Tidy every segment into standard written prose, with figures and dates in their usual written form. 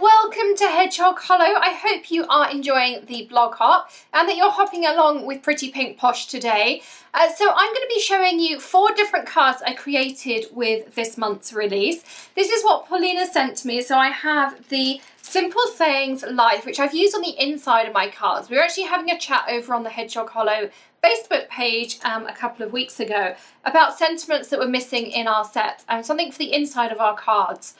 welcome to Hedgehog Hollow. I hope you are enjoying the blog hop and that you're hopping along with Pretty Pink Posh today. So I'm going to be showing you 4 different cards I created with this month's release. This is what Paulina sent to me. So I have the Simple Sayings Life, which I've used on the inside of my cards. We were actually having a chat over on the Hedgehog Hollow Facebook page a couple of weeks ago about sentiments that were missing in our sets, and something for the inside of our cards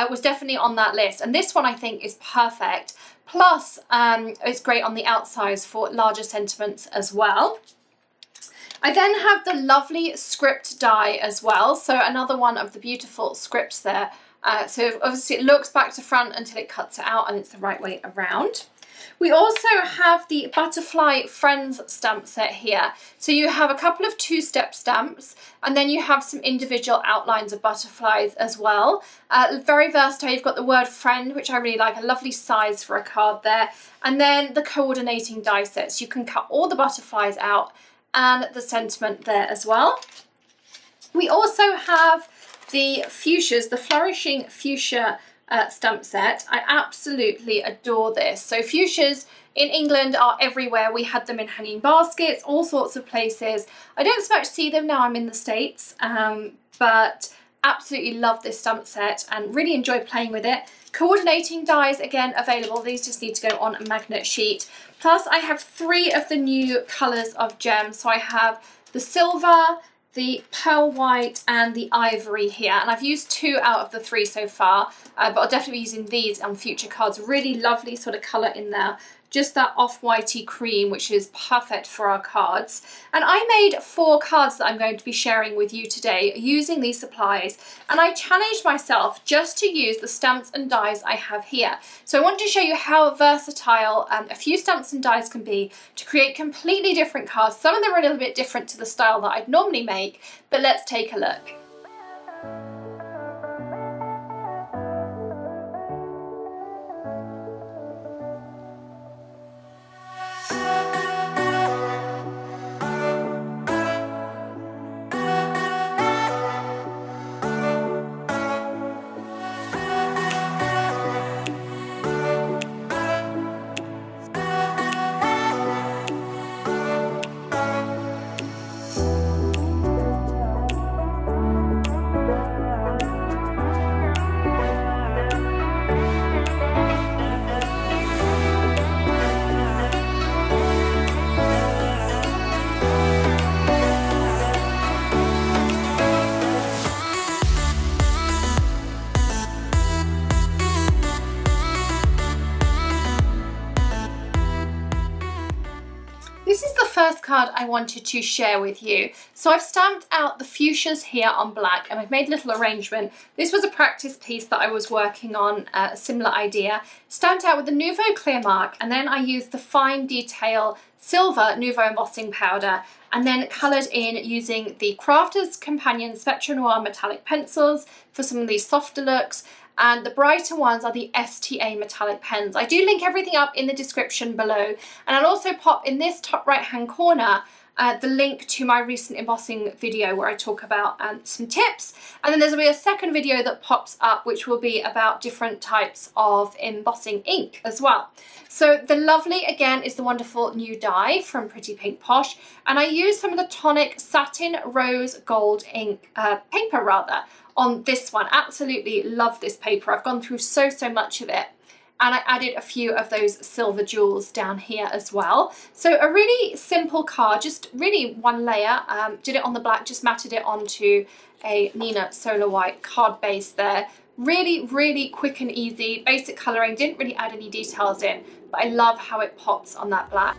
was definitely on that list, and this one I think is perfect. Plus it's great on the outsides for larger sentiments as well. I then have the lovely script die as well, so another one of the beautiful scripts there. So obviously it looks back to front until it cuts it out and it's the right way around. We also have the Butterfly Friends stamp set here. So you have a couple of 2-step stamps, and then you have some individual outlines of butterflies as well. Very versatile. You've got the word friend, which I really like, a lovely size for a card there. And then the coordinating die sets. You can cut all the butterflies out and the sentiment there as well. We also have the Fuchsias, the Flourishing Fuchsia stamp set. I absolutely adore this. So fuchsias in England are everywhere. We had them in hanging baskets, all sorts of places. I don't so much see them now I'm in the States, but absolutely love this stamp set and really enjoy playing with it. Coordinating dies again available. These just need to go on a magnet sheet. Plus I have 3 of the new colours of gems. So I have the silver, the pearl white and the ivory here, and I've used 2 out of the 3 so far, but I'll definitely be using these on future cards. Really lovely sort of colour in there, just that off-whitey cream, which is perfect for our cards. And I made 4 cards that I'm going to be sharing with you today using these supplies, and I challenged myself just to use the stamps and dies I have here. So I want to show you how versatile a few stamps and dies can be to create completely different cards. Some of them are a little bit different to the style that I'd normally make, but let's take a look. This is the first card I wanted to share with you. So I've stamped out the fuchsias here on black, and I've made a little arrangement. This was a practice piece that I was working on, a similar idea. Stamped out with the Nuvo clear mark, and then I used the fine detail silver Nuvo embossing powder, and then coloured in using the Crafter's Companion Spectra Noir metallic pencils for some of these softer looks. And the brighter ones are the STA metallic pens. I do link everything up in the description below, and I'll also pop in this top right hand corner the link to my recent embossing video where I talk about some tips, and then there'll be a second video that pops up which will be about different types of embossing ink as well. So the lovely, again, is the wonderful new die from Pretty Pink Posh, and I used some of the tonic satin rose gold ink paper rather on this one. Absolutely love this paper. I've gone through so much of it, and I added a few of those silver jewels down here as well. So a really simple card, just really one layer. Did it on the black, just matted it onto a Neenah Solar White card base there. Really quick and easy, basic colouring, didn't really add any details in, but I love how it pops on that black.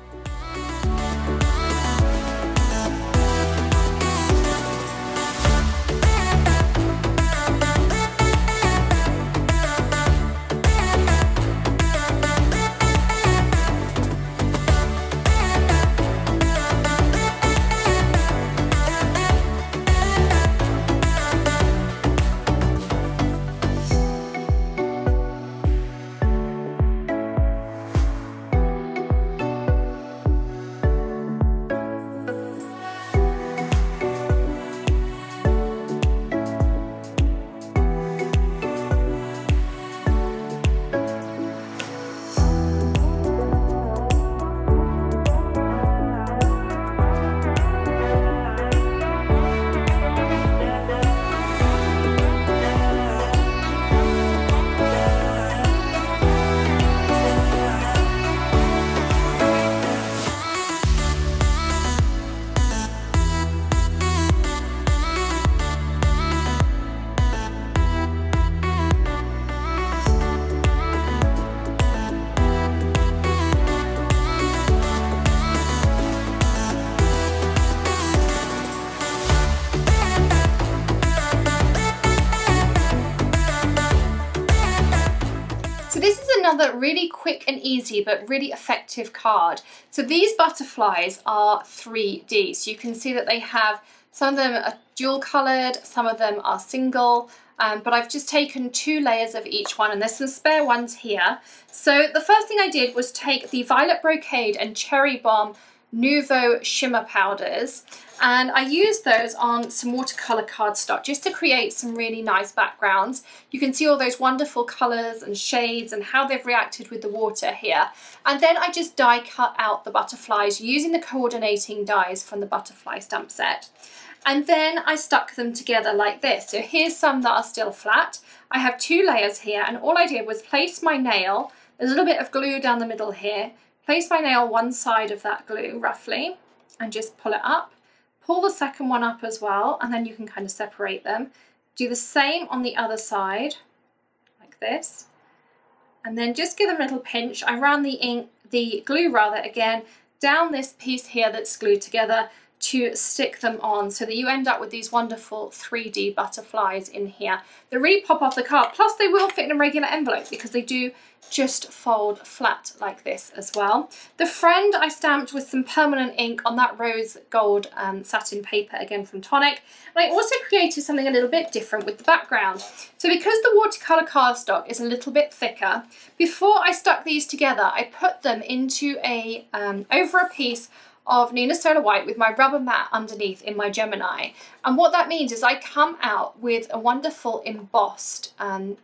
So this is another really quick and easy but really effective card. So these butterflies are 3D. So you can see that they have, some of them are dual coloured, some of them are single, but I've just taken 2 layers of each one, and there's some spare ones here. So the first thing I did was take the Violet Brocade and Cherry Bomb Nuvo Shimmer Powders, and I used those on some watercolour cardstock just to create some really nice backgrounds. You can see all those wonderful colours and shades and how they've reacted with the water here. And then I just die cut out the butterflies using the coordinating dies from the butterfly stamp set. And then I stuck them together like this. So here's some that are still flat. I have 2 layers here, and all I did was place my nail, there's a little bit of glue down the middle here, place my nail one side of that glue roughly and just pull it up. Pull the second one up as well, and then you can kind of separate them. Do the same on the other side, like this. And then just give them a little pinch. I ran the glue again, down this piece here that's glued together to stick them on, so that you end up with these wonderful 3D butterflies in here. They really pop off the card, plus they will fit in a regular envelope because they do just fold flat like this as well. The friend I stamped with some permanent ink on that rose gold satin paper, again from Tonic. And I also created something a little bit different with the background. So because the watercolour cardstock is a little bit thicker, before I stuck these together, I put them into a over a piece of Neenah Solar White with my rubber mat underneath in my Gemini. And what that means is I come out with a wonderful embossed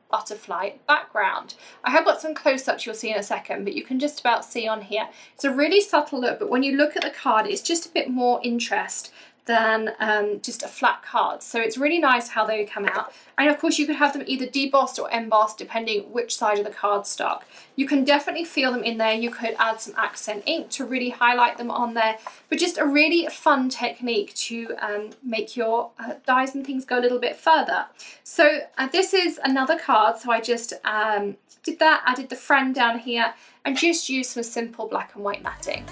butterfly background. I have got some close-ups you'll see in a second, but you can just about see on here. It's a really subtle look, but when you look at the card, it's just a bit more interest than just a flat card. So it's really nice how they come out. And of course you could have them either debossed or embossed depending which side of the cardstock. You can definitely feel them in there. You could add some accent ink to really highlight them on there, but just a really fun technique to make your dies and things go a little bit further. So this is another card, so I just did that, added the friend down here and just used some simple black and white matting.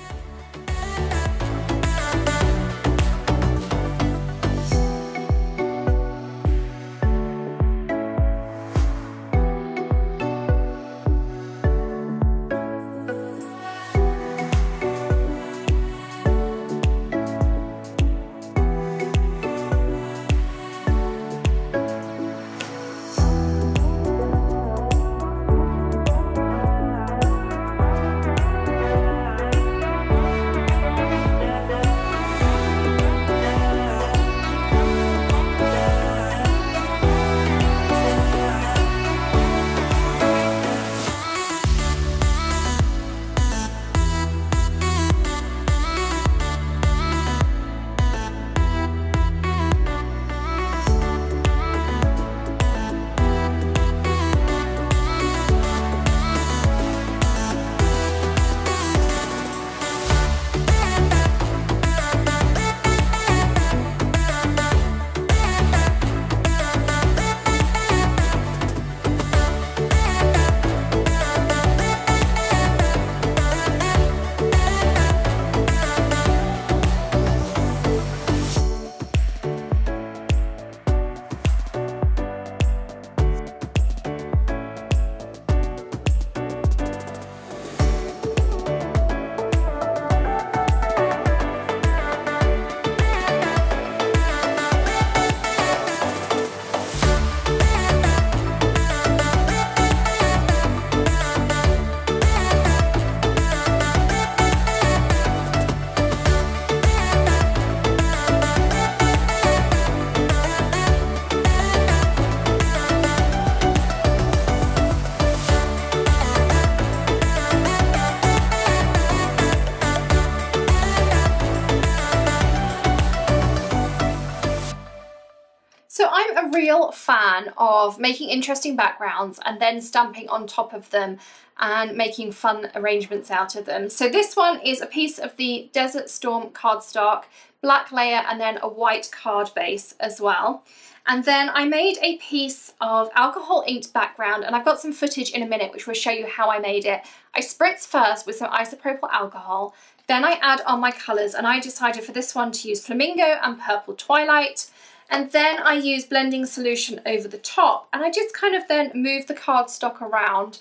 So I'm a real fan of making interesting backgrounds and then stamping on top of them and making fun arrangements out of them. So this one is a piece of the Desert Storm cardstock, black layer, and then a white card base as well. And then I made a piece of alcohol inked background, and I've got some footage in a minute which will show you how I made it. I spritz first with some isopropyl alcohol, then I add on my colours, and I decided for this one to use Flamingo and Purple Twilight. And then I use blending solution over the top, and I just kind of then move the cardstock around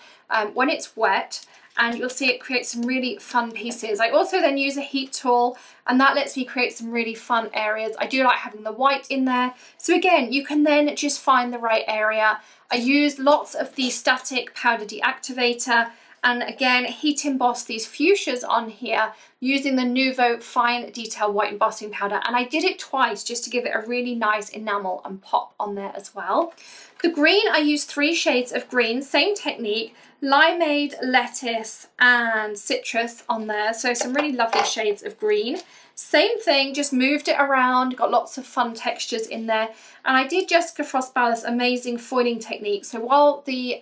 when it's wet, and you'll see it creates some really fun pieces. I also then use a heat tool, and that lets me create some really fun areas. I do like having the white in there. So again, you can then just find the right area. I used lots of the static powder deactivator, and again, heat emboss these fuchsias on here using the Nuvo fine detail white embossing powder. And I did it twice just to give it a really nice enamel and pop on there as well. The green, I used 3 shades of green, same technique, limeade, lettuce and citrus on there. So some really lovely shades of green. Same thing, just moved it around, got lots of fun textures in there. And I did Jessica Frost Ballas' amazing foiling technique. So while the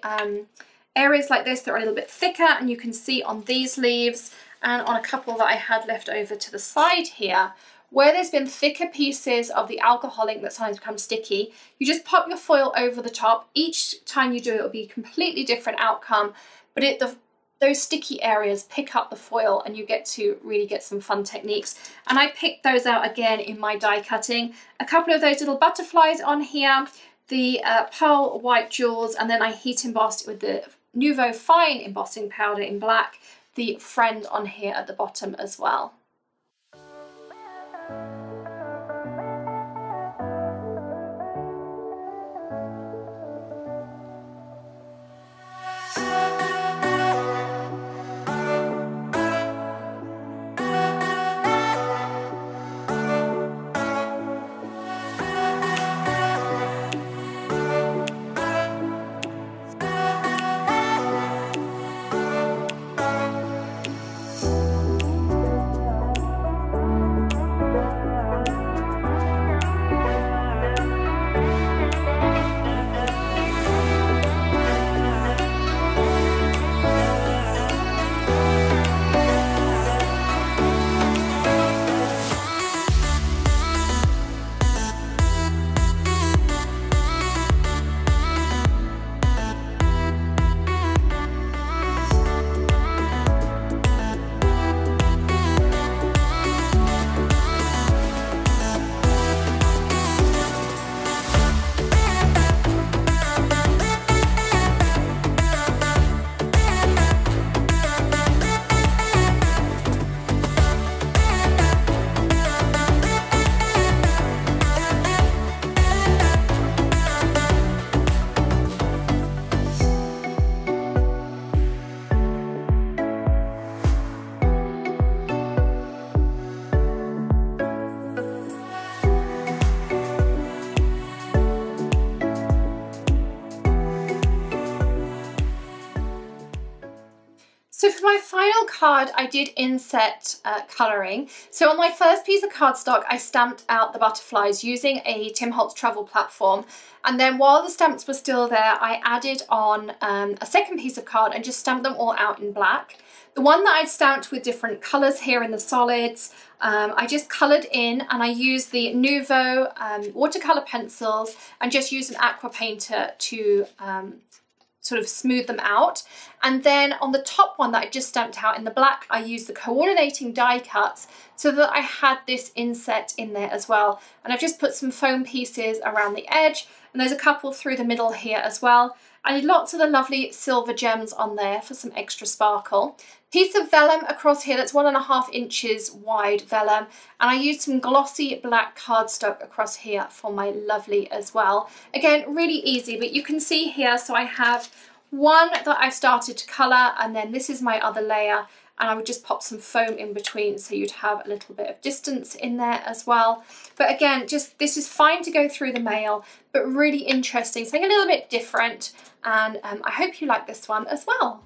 areas like this that are a little bit thicker, and you can see on these leaves and on a couple that I had left over to the side here, where there's been thicker pieces of the alcohol ink that sometimes become sticky, you just pop your foil over the top. Each time you do it, it'll be a completely different outcome, but those sticky areas pick up the foil and you get to really get some fun techniques. And I picked those out again in my die cutting. A couple of those little butterflies on here, the pearl white jewels, and then I heat embossed with the Nuvo fine embossing powder in black, the friend on here at the bottom as well. So for my final card, I did inset coloring. So on my first piece of cardstock, I stamped out the butterflies using a Tim Holtz travel platform. And then while the stamps were still there, I added on a second piece of card and just stamped them all out in black. The one that I'd stamped with different colours here in the solids, I just coloured in, and I used the Nuvo watercolour pencils and just used an aqua painter to sort of smooth them out. And then on the top one that I just stamped out in the black, I used the coordinating die cuts so that I had this inset in there as well. And I've just put some foam pieces around the edge, and there's a couple through the middle here as well. I did lots of the lovely silver gems on there for some extra sparkle. Piece of vellum across here that's 1.5 inches wide vellum, and I used some glossy black cardstock across here for my lovely as well. Again, really easy, but you can see here, so I have one that I've started to colour, and then this is my other layer, and I would just pop some foam in between so you'd have a little bit of distance in there as well. But again, just this is fine to go through the mail, but really interesting, something a little bit different, and I hope you like this one as well.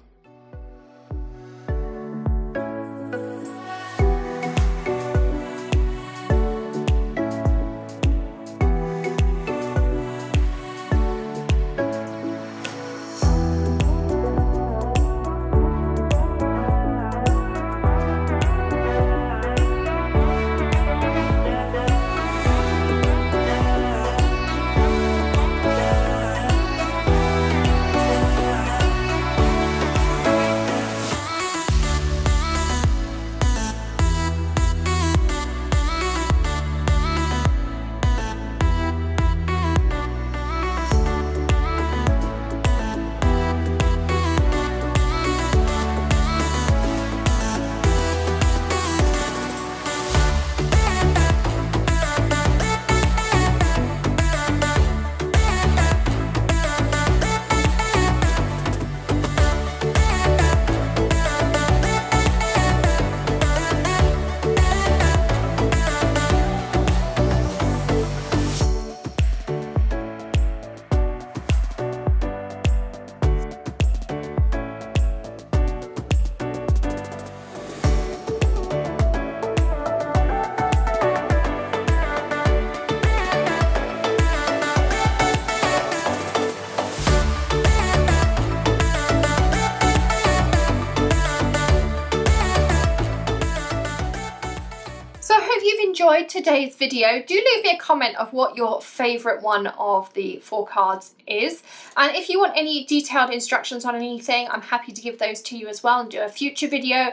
you've enjoyed today's video. Do leave me a comment of what your favourite one of the 4 cards is. And if you want any detailed instructions on anything, I'm happy to give those to you as well and do a future video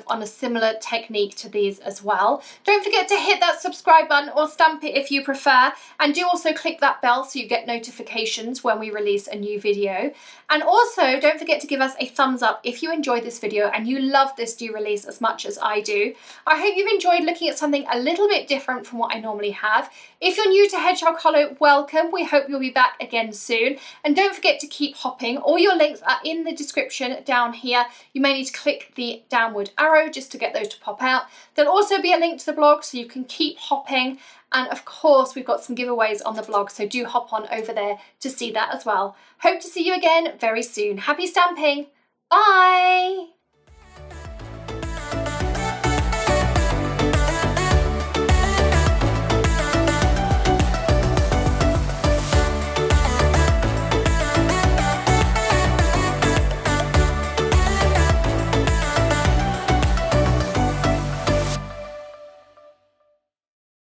on a similar technique to these as well. Don't forget to hit that subscribe button or stamp it if you prefer, and do also click that bell so you get notifications when we release a new video. And also don't forget to give us a thumbs up if you enjoyed this video and you love this new release as much as I do. I hope you've enjoyed looking at something a little bit different from what I normally have. If you're new to Hedgehog Hollow, welcome. We hope you'll be back again soon. And don't forget to keep hopping. All your links are in the description down here. You may need to click the downward arrow just to get those to pop out. There'll also be a link to the blog so you can keep hopping. And of course, we've got some giveaways on the blog, so do hop on over there to see that as well. Hope to see you again very soon. Happy stamping. Bye.